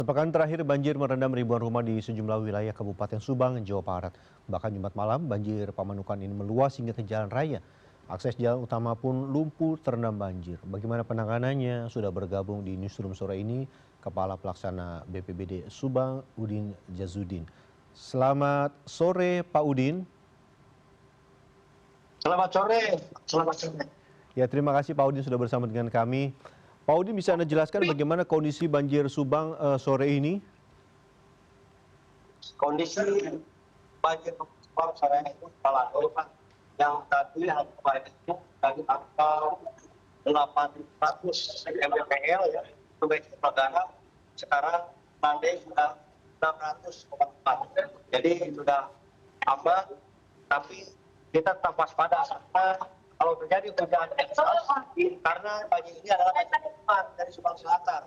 Sepekan terakhir banjir merendam ribuan rumah di sejumlah wilayah Kabupaten Subang, Jawa Barat. Bahkan Jumat malam banjir Pamanukan ini meluas hingga ke jalan raya. Akses jalan utama pun lumpuh terendam banjir. Bagaimana penanganannya? Sudah bergabung di Newsroom sore ini Kepala Pelaksana BPBD Subang, Udin Jazudin. Selamat sore Pak Udin. Selamat sore. Selamat sore. Ya, terima kasih Pak Udin sudah bersama dengan kami. Pak Udin, bisa Anda jelaskan bagaimana kondisi banjir Subang sore ini? Kondisi banjir Subang sore itu salah Pak, yang tadi hari kemarin itu dari angka 800 mdpl ya, Sungai Cipadana, sekarang landai sudah 600,4. Jadi sudah aman, tapi kita tetap waspada karena kalau terjadi hujan deras, karena banjir ini adalah banjir dari Subang Selatan.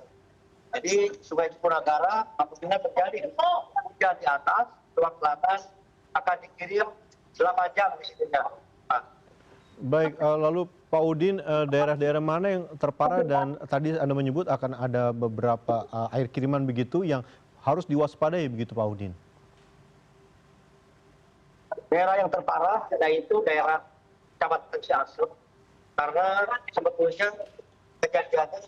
Jadi Sungai Cipunagara apabila terjadi hujan di atas, Subang Selatan akan dikirim 8 jam di sini. Baik, lalu Pak Udin, daerah-daerah mana yang terparah dan tadi Anda menyebut akan ada beberapa air kiriman begitu yang harus diwaspadai begitu Pak Udin? Daerah yang terparah yaitu daerah Kecamatan Ciasem, karena sebetulnya kejadiannya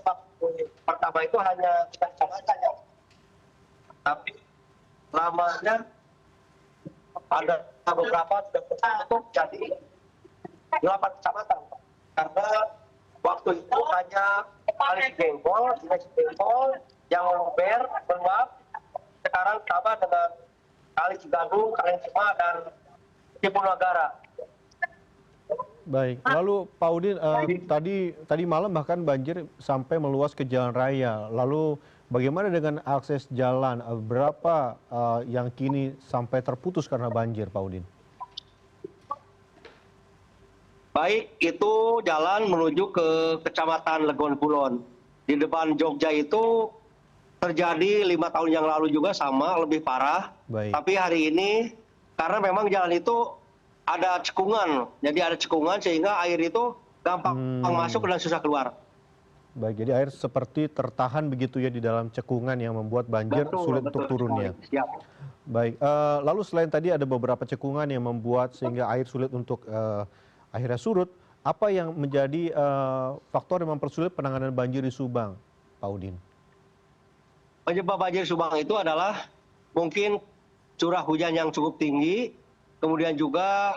pertama itu hanya kecamatan ya, tapi lamanya ada beberapa sudah tertutup jadi 8 kecamatan, karena waktu itu hanya kali Jenggol, yang meluap, sekarang sama dengan kali Cigadung, kali Cima, dan Cipunagara. Baik, lalu Pak Udin, tadi malam bahkan banjir sampai meluas ke jalan raya. Lalu bagaimana dengan akses jalan? Berapa yang kini sampai terputus karena banjir, Pak Udin? Baik, itu jalan menuju ke Kecamatan Legon Kulon. Di depan Jogja itu terjadi 5 tahun yang lalu juga sama, lebih parah. Baik. Tapi hari ini karena memang jalan itu ada cekungan, jadi ada cekungan sehingga air itu gampang masuk dan susah keluar. Baik, jadi air seperti tertahan begitu ya di dalam cekungan yang membuat banjir sulit untuk turunnya. Siap. Baik, lalu selain tadi ada beberapa cekungan yang membuat sehingga air sulit untuk akhirnya surut, apa yang menjadi faktor yang mempersulit penanganan banjir di Subang, Pak Udin? Penyebab banjir Subang itu adalah mungkin curah hujan yang cukup tinggi, kemudian juga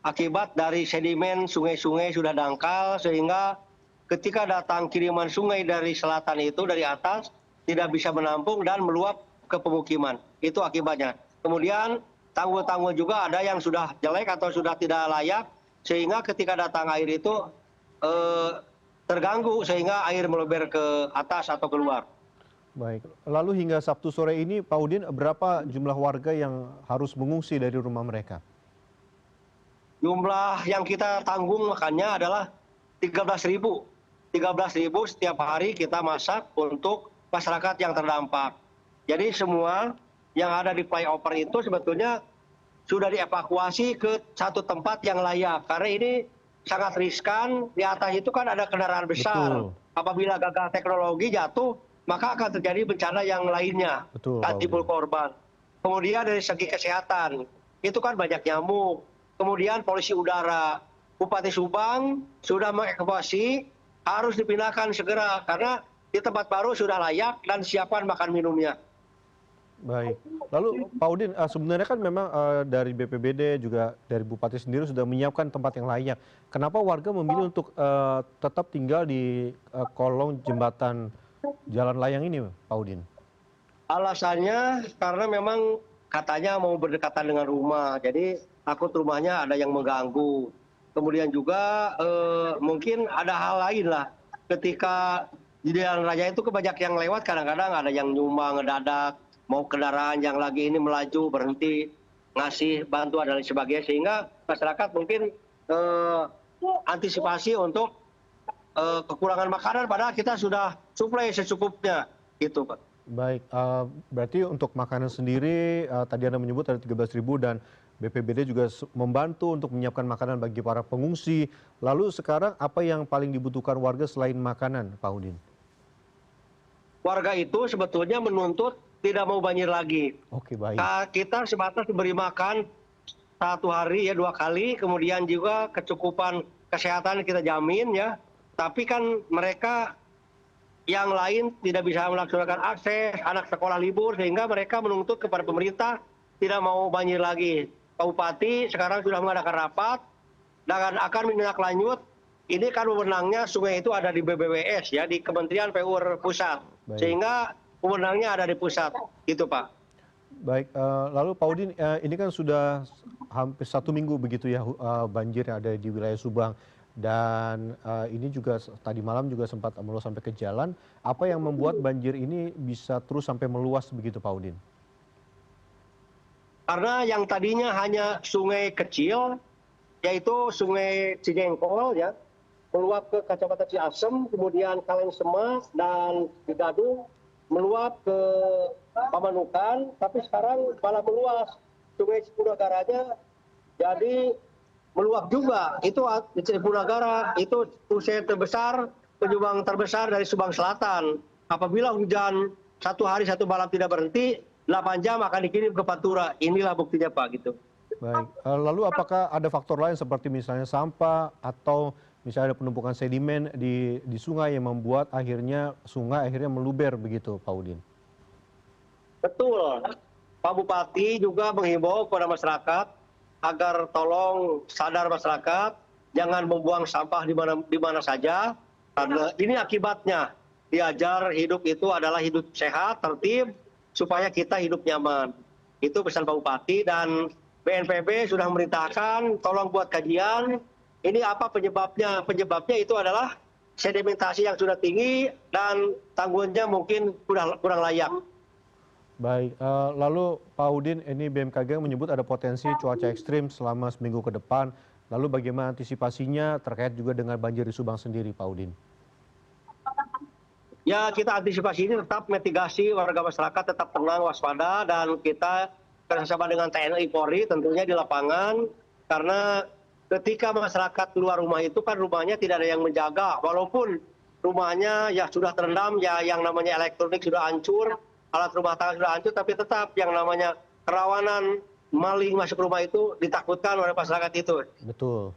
akibat dari sedimen sungai-sungai sudah dangkal sehingga ketika datang kiriman sungai dari selatan itu dari atas tidak bisa menampung dan meluap ke pemukiman. Itu akibatnya. Kemudian tanggul-tanggul juga ada yang sudah jelek atau sudah tidak layak sehingga ketika datang air itu terganggu sehingga air meluber ke atas atau keluar. Baik, lalu hingga Sabtu sore ini Pak Udin, berapa jumlah warga yang harus mengungsi dari rumah mereka? Jumlah yang kita tanggung makanya adalah 13.000. 13.000 setiap hari kita masak untuk masyarakat yang terdampak. Jadi semua yang ada di flyover itu sebetulnya sudah dievakuasi ke satu tempat yang layak. Karena ini sangat riskan, di atas itu kan ada kendaraan besar. Betul. Apabila gagal teknologi jatuh, maka akan terjadi bencana yang lainnya. Betul, Dan timbul korban. Kemudian dari segi kesehatan, itu kan banyak nyamuk. Kemudian polisi udara, Bupati Subang sudah mengevakuasi, harus dipindahkan segera karena di tempat baru sudah layak dan siapkan makan minumnya. Baik, lalu Pak Udin, sebenarnya kan memang dari BPBD juga dari Bupati sendiri sudah menyiapkan tempat yang layak. Kenapa warga memilih untuk tetap tinggal di kolong jembatan jalan layang ini, Pak Udin? Alasannya karena memang katanya mau berdekatan dengan rumah, jadi takut rumahnya ada yang mengganggu. Kemudian juga mungkin ada hal lain lah. Ketika di jalan raya itu banyak yang lewat, kadang-kadang ada yang nyumbang ngedadak, mau kendaraan yang lagi ini melaju berhenti ngasih bantuan dan lain sebagainya, sehingga masyarakat mungkin antisipasi untuk kekurangan makanan padahal kita sudah suplai secukupnya gitu Pak. Baik, berarti untuk makanan sendiri tadi Anda menyebut ada 13.000 dan BPBD juga membantu untuk menyiapkan makanan bagi para pengungsi. Lalu sekarang apa yang paling dibutuhkan warga selain makanan, Pak Udin? Warga itu sebetulnya menuntut tidak mau banjir lagi. Oke, baik. Kita sebatas diberi makan 1 hari ya 2 kali, kemudian juga kecukupan kesehatan kita jamin ya. Tapi kan mereka yang lain tidak bisa melaksanakan akses, anak sekolah libur, sehingga mereka menuntut kepada pemerintah tidak mau banjir lagi. Pak Bupati sekarang sudah mengadakan rapat dan akan menindaklanjut. Ini kan wewenangnya sungai itu ada di BBWS ya, di Kementerian PUR Pusat. Baik. Sehingga wewenangnya ada di pusat, gitu Pak. Baik, lalu Pak Udin, ini kan sudah hampir 1 minggu begitu ya banjir yang ada di wilayah Subang. Dan ini juga tadi malam juga sempat meluas sampai ke jalan. Apa yang membuat banjir ini bisa terus sampai meluas begitu Pak Udin? Karena yang tadinya hanya sungai kecil, yaitu sungai Cijengkol ya, meluap ke Kecamatan Ciasem, kemudian Kalengsemas dan Cigadung, meluap ke Pamanukan, tapi sekarang malah meluas sungai Cipunagaranya, jadi meluap juga. Itu Cipunagara itu sungai terbesar, penyumbang terbesar dari Subang Selatan. Apabila hujan 1 hari 1 malam tidak berhenti, 8 jam akan dikirim ke Pantura. Inilah buktinya Pak, gitu. Baik, lalu apakah ada faktor lain seperti misalnya sampah atau misalnya ada penumpukan sedimen di sungai yang membuat sungai akhirnya meluber begitu Pak Udin? Betul. Pak Bupati juga menghimbau kepada masyarakat agar tolong sadar masyarakat, jangan membuang sampah di mana saja, karena ini akibatnya. Diajar hidup itu adalah hidup sehat, tertib, supaya kita hidup nyaman. Itu pesan Pak Bupati, dan BNPB sudah memerintahkan tolong buat kajian, ini apa penyebabnya. Penyebabnya itu adalah sedimentasi yang sudah tinggi dan tanggulnya mungkin kurang layak. Baik, lalu Pak Udin, ini BMKG menyebut ada potensi cuaca ekstrim selama seminggu ke depan. Lalu bagaimana antisipasinya terkait juga dengan banjir di Subang sendiri, Pak Udin? Ya, kita antisipasi ini tetap mitigasi, warga masyarakat tetap tenang, waspada, dan kita kerjasama dengan TNI Polri tentunya di lapangan, karena ketika masyarakat keluar rumah itu kan rumahnya tidak ada yang menjaga, walaupun rumahnya ya sudah terendam, ya yang namanya elektronik sudah hancur, alat rumah tangga sudah hancur, tapi tetap yang namanya kerawanan maling masuk rumah itu ditakutkan oleh masyarakat itu. Betul.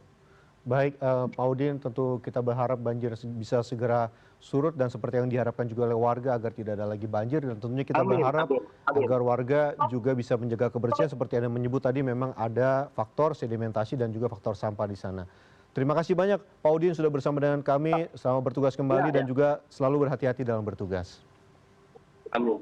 Baik, Pak Udin, tentu kita berharap banjir bisa segera surut dan seperti yang diharapkan juga oleh warga agar tidak ada lagi banjir, dan tentunya kita berharap agar warga juga bisa menjaga kebersihan seperti Anda menyebut tadi, memang ada faktor sedimentasi dan juga faktor sampah di sana. Terima kasih banyak Pak Udin sudah bersama dengan kami, selamat bertugas kembali dan juga selalu berhati-hati dalam bertugas. Amin.